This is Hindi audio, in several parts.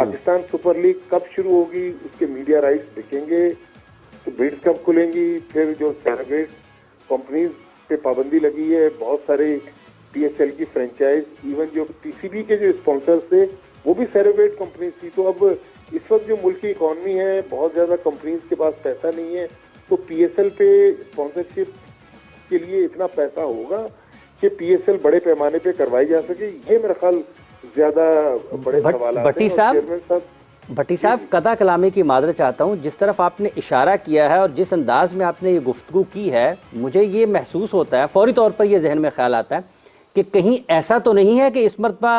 पाकिस्तान सुपर लीग कब शुरू होगी, उसके मीडिया राइट्स बिकेंगे, तो बिड्स कब खुलेंगी, फिर जो सैरोगेट कंपनीज पे पाबंदी लगी है, बहुत सारे पीएसएल की फ्रेंचाइज, इवन जो पीसीबी के जो स्पॉन्सर्स थे वो भी सैरोगेट कंपनीज थी। तो अब इस वक्त जो मुल्क की इकॉनमी है, बहुत ज्यादा कंपनीज के पास पैसा नहीं है, तो पीएसएल पे स्पॉन्सरशिप के लिए इतना पैसा होगा कि पीएसएल बड़े पैमाने पे करवाई जा सके, ये मेरा ख्याल ज्यादा बड़े सवाल हैं। भट्टी साहब, कदा कलामी की माजरत चाहता हूँ, जिस तरफ आपने इशारा किया है और जिस अंदाज में आपने ये गुफ्तगू की है, मुझे ये महसूस होता है, फौरी तौर पर ये जहन में ख्याल आता है कि कहीं ऐसा तो नहीं है कि इस मरतबा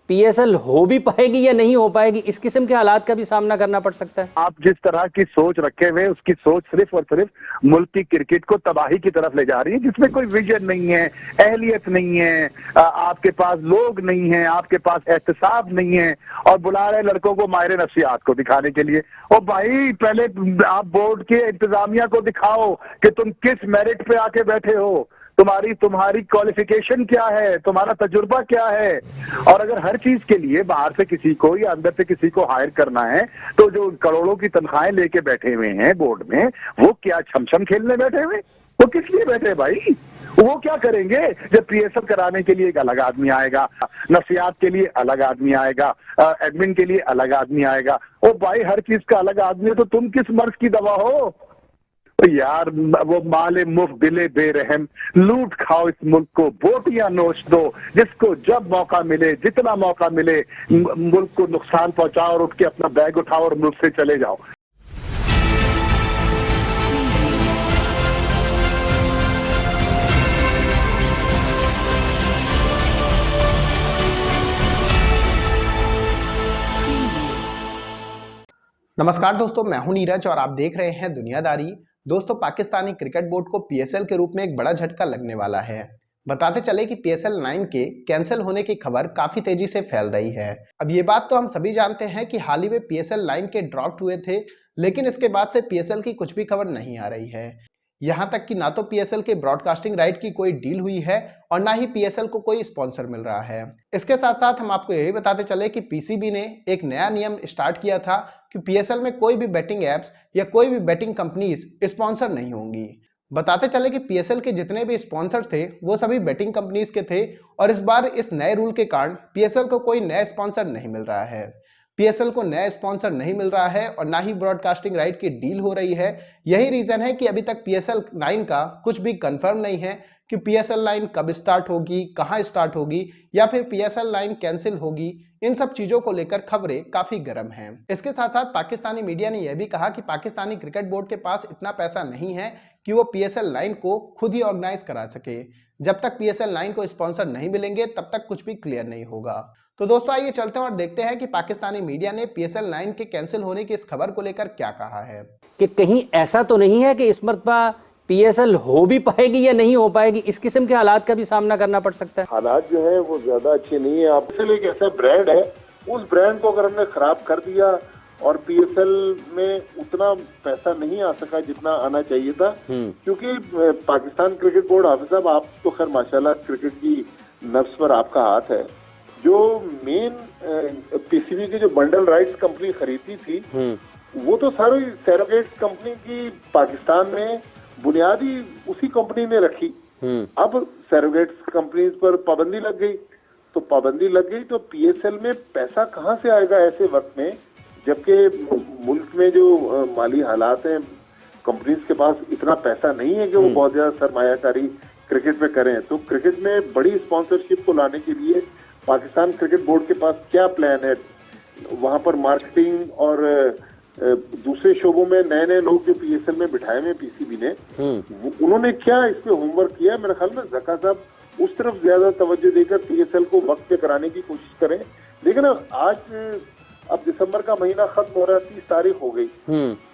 पीएसएल हो भी पाएगी या नहीं हो पाएगी, इस किस्म के हालात का भी सामना करना पड़ सकता है। आप जिस तरह की सोच रखे हुए, उसकी सोच सिर्फ और सिर्फ मुल्क की क्रिकेट को तबाही की तरफ ले जा रही है, जिसमें कोई विजन नहीं है, अहलियत नहीं है, आपके पास लोग नहीं है, आपके पास एहतसाब नहीं है, और बुला रहे लड़कों को माहिर नफ्सियात को दिखाने के लिए। ओ भाई, पहले आप बोर्ड के इंतजामिया को दिखाओ कि तुम किस मेरिट पे आके बैठे हो, तुम्हारी क्वालिफिकेशन क्या है, तुम्हारा तजुर्बा क्या है। और अगर हर चीज के लिए बाहर से किसी को या अंदर से किसी को हायर करना है, तो जो करोड़ों की तनख्वाहें लेके बैठे हुए हैं बोर्ड में, वो क्या छमछम खेलने बैठे हुए? वो किस लिए बैठे भाई? वो क्या करेंगे? जब पीएसएल कराने के लिए एक अलग आदमी आएगा, नफसियात के लिए अलग आदमी आएगा, एडमिन के लिए अलग आदमी आएगा। ओ भाई, हर चीज का अलग आदमी है, तो तुम किस मर्ज की दवा हो? तो यार, वो माले मुफ्त दिले बेरहम, लूट खाओ इस मुल्क को, बोटियां नोच दो, जिसको जब मौका मिले, जितना मौका मिले, मुल्क को नुकसान पहुंचाओ और उठ के अपना बैग उठाओ और मुल्क से चले जाओ। नमस्कार दोस्तों, मैं हूं नीरज और आप देख रहे हैं दुनियादारी। दोस्तों, पाकिस्तानी क्रिकेट बोर्ड को पीएसएल के रूप में एक बड़ा झटका लगने वाला है। बताते चले कि पीएसएल 9 के कैंसिल होने की खबर काफी तेजी से फैल रही है। अब ये बात तो हम सभी जानते हैं कि हाल ही में पीएसएल 9 के ड्राफ्ट हुए थे, लेकिन इसके बाद से पीएसएल की कुछ भी खबर नहीं आ रही है। यहां तक कि ना तो पीएसएल के ब्रॉडकास्टिंग राइट की कोई डील हुई है और ना ही पीएसएल को कोई स्पॉन्सर मिल रहा है। इसके साथ साथ हम आपको यही बताते चले कि पीसीबी ने एक नया नियम स्टार्ट किया था कि पीएसएल में कोई भी बेटिंग एप्स या कोई भी बेटिंग कंपनीज स्पॉन्सर नहीं होंगी। बताते चले कि पीएसएल के जितने भी स्पॉन्सर थे वो सभी बेटिंग कंपनीज के थे, और इस बार इस नए रूल के कारण पीएसएल को कोई नया स्पॉन्सर नहीं मिल रहा है। पीएसएल को नया स्पॉन्सर नहीं मिल रहा है और ना ही ब्रॉडकास्टिंग राइट की डील हो रही है। यही रीजन है कि अभी तक पीएसएल 9 का कुछ भी कंफर्म नहीं है कि पीएसएल 9 कब स्टार्ट होगी, कहां स्टार्ट होगी, या फिर पीएसएल 9 कैंसिल होगी। इन सब चीजों को लेकर खबरें काफी गर्म हैं। इसके साथ साथ पाकिस्तानी मीडिया ने यह भी कहा कि पाकिस्तानी क्रिकेट बोर्ड के पास इतना पैसा नहीं है कि वो पीएसएल 9 को खुद ही ऑर्गेनाइज करा सके। जब तक पीएसएल 9 को स्पॉन्सर नहीं मिलेंगे तब तक कुछ भी क्लियर नहीं होगा। तो दोस्तों, आइए चलते हैं और देखते हैं कि पाकिस्तानी मीडिया ने पीएसएल 9 के कैंसिल होने की इस खबर को लेकर क्या कहा है। कि कहीं ऐसा तो नहीं है कि इस मरतबा पीएसएल हो भी पाएगी या नहीं हो पाएगी, इस किस्म के हालात का भी सामना करना पड़ सकता है। हालात जो है वो ज्यादा अच्छे नहीं है। आप एक ऐसा ब्रांड है, उस ब्रांड को अगर हमने खराब कर दिया और पीएसएल में उतना पैसा नहीं आ सका जितना आना चाहिए था, क्योंकि पाकिस्तान क्रिकेट बोर्ड, हाफिज साहब, आप तो खैर माशाल्लाह क्रिकेट की नब्ज पर आपका हाथ है, जो मेन पीसीबी की जो बंडल राइट्स कंपनी खरीदी थी, वो तो सारी सैरोगेट कंपनी की पाकिस्तान में बुनियादी उसी कंपनी ने रखी। अब सैरोगेट कंपनीज पर पाबंदी लग गई, तो पीएसएल में पैसा कहां से आएगा ऐसे वक्त में, जबकि मुल्क में जो माली हालात हैं, कंपनीज के पास इतना पैसा नहीं है कि वो बहुत ज्यादा सरमायाकारी क्रिकेट में करें। तो क्रिकेट में बड़ी स्पॉन्सरशिप को लाने के लिए पाकिस्तान क्रिकेट बोर्ड के पास क्या प्लान है? वहां पर मार्केटिंग और दूसरे शोबों में नए नए लोग जो पीएसएल में बिठाए हुए पीसीबी ने, उन्होंने क्या इस पे होमवर्क किया? मेरे ख्याल में ज़का साहब उस तरफ ज्यादा तवज्जो देकर पीएसएल को वक्त पे कराने की कोशिश करें। लेकिन आज अब दिसंबर का महीना खत्म हो रहा है, 30 तारीख हो गई,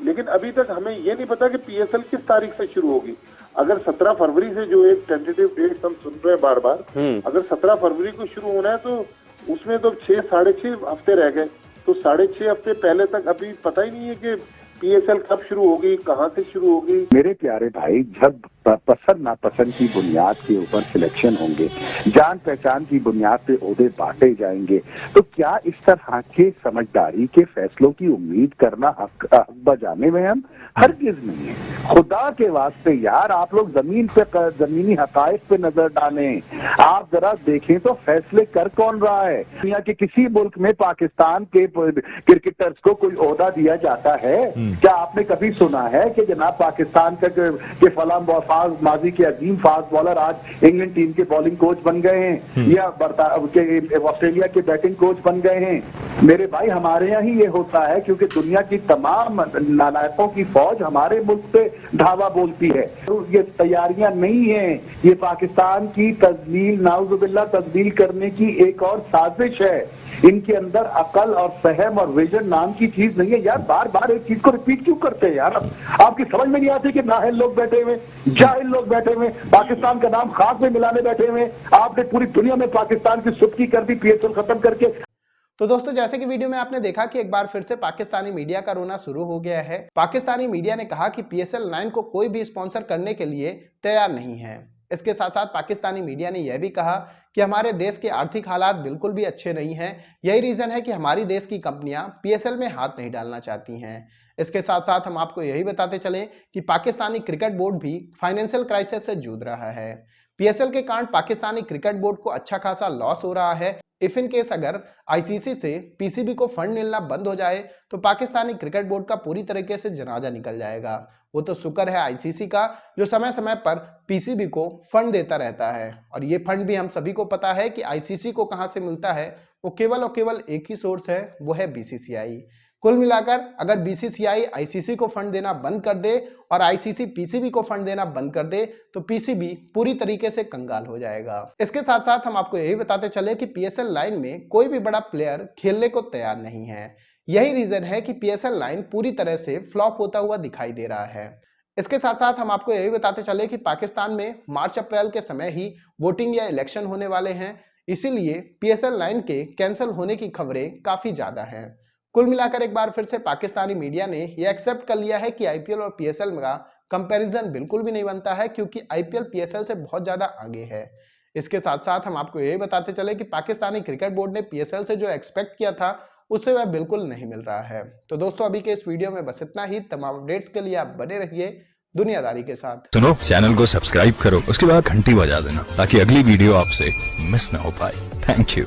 लेकिन अभी तक हमें ये नहीं पता कि पीएसएल किस तारीख से शुरू होगी। अगर 17 फरवरी से, जो एक टेंटेटिव डेट हम सुन रहे हैं बार बार, अगर 17 फरवरी को शुरू होना है तो उसमें तो 6-6.5 हफ्ते रह गए। तो 6.5 हफ्ते पहले तक अभी पता ही नहीं है कि पीएसएल कब शुरू होगी, कहां से शुरू होगी। मेरे प्यारे भाई, जब पसंद नापसंद की बुनियाद के ऊपर सिलेक्शन होंगे, जान पहचान की बुनियाद पे ओहदे बांटे जाएंगे, तो क्या इस तरह के समझदारी के फैसलों की उम्मीद करना हक बजाने में हम हरगिज नहीं है। खुदा के वास्ते यार, आप लोग जमीनी हकायक पे नजर डालें। आप जरा देखें तो फैसले कर कौन रहा है। दुनिया के किसी मुल्क में पाकिस्तान के क्रिकेटर्स को कोई ओहदा दिया जाता है? क्या आपने कभी सुना है कि जनाब पाकिस्तान के फलां माजी के अजीम फास्ट बॉलर आज इंग्लैंड टीम के बॉलिंग कोच बन गए हैं या ऑस्ट्रेलिया के बैटिंग कोच बन गए हैं? मेरे भाई, हमारे यहाँ ही ये होता है क्योंकि दुनिया की तमाम नालायकों की फौज हमारे मुल्क पे धावा बोलती है। तो ये तैयारियां नहीं है, ये पाकिस्तान की तजलील, नाउजुबिल्लाह तजलील करने की एक और साजिश है। इनके अंदर अकल और फहम और विजन नाम की चीज नहीं है यार। बार बार एक चीज को रिपीट क्यों करते हैं यार? आपकी समझ में नहीं आती कि नाहिल लोग बैठे हुए, जाहिल लोग बैठे हुए, पाकिस्तान का नाम खाक में मिलाने बैठे हुए। आपने पूरी दुनिया में पाकिस्तान की सुबकी कर दी PSL खत्म करके। तो दोस्तों, जैसे कि वीडियो में आपने देखा कि एक बार फिर से पाकिस्तानी मीडिया का रोना शुरू हो गया है। पाकिस्तानी मीडिया ने कहा कि PSL 9 को कोई भी स्पॉन्सर करने के लिए तैयार नहीं है। इसके साथ साथ पाकिस्तानी मीडिया ने यह भी कहा कि हमारे देश के आर्थिक हालात बिल्कुल भी अच्छे नहीं हैं। यही रीजन है कि हमारी देश की कंपनियां PSL में हाथ नहीं डालना चाहती हैं। इसके साथ साथ हम आपको यही बताते चलें कि पाकिस्तानी क्रिकेट बोर्ड भी फाइनेंशियल क्राइसिस से जूझ रहा है। PSL के कारण पाकिस्तानी क्रिकेट बोर्ड को अच्छा खासा लॉस हो रहा है। इफ इन केस अगर ICC से PCB को फंड मिलना बंद हो जाए तो पाकिस्तानी क्रिकेट बोर्ड का पूरी तरीके से जनाजा निकल जाएगा। वो तो शुक्र है ICC का, जो समय समय पर PCB को फंड देता रहता है। और ये फंड भी हम सभी को पता है कि ICC को कहां से मिलता है। वो केवल और केवल एक ही सोर्स है, वो है BCCI। कुल मिलाकर अगर BCCI ICC को फंड देना बंद कर दे और ICC PCB को फंड देना बंद कर दे तो PCB पूरी तरीके से कंगाल हो जाएगा। इसके साथ साथ हम आपको यही बताते चले कि PSL 9 में कोई भी बड़ा प्लेयर खेलने को तैयार नहीं है। यही रीजन है कि PSL 9 पूरी तरह से फ्लॉप होता हुआ दिखाई दे रहा है। इसके साथ साथ हम आपको यही बताते चले कि पाकिस्तान में मार्च अप्रैल के समय ही वोटिंग या इलेक्शन होने वाले हैं, इसीलिए PSL 9 के कैंसिल होने की खबरें काफी ज्यादा हैं। कुल मिलाकर एक बार फिर से पाकिस्तानी मीडिया ने यह एक्सेप्ट कर लिया है कि IPL और PSL का कंपैरिजन बिल्कुल भी नहीं बनता है, क्योंकि IPL PSL से बहुत ज्यादा आगे है। इसके साथ साथ हम आपको यही बताते चले कि पाकिस्तानी क्रिकेट बोर्ड ने PSL से जो एक्सपेक्ट किया था उससे वह बिल्कुल नहीं मिल रहा है। तो दोस्तों, अभी के इस वीडियो में बस इतना ही। तमाम अपडेट्स के लिए आप बने रहिए दुनियादारी के साथ। सुनो, चैनल को सब्सक्राइब करो, उसके बाद घंटी बजा देना ताकि अगली वीडियो आपसे मिस ना हो पाए। Thank you.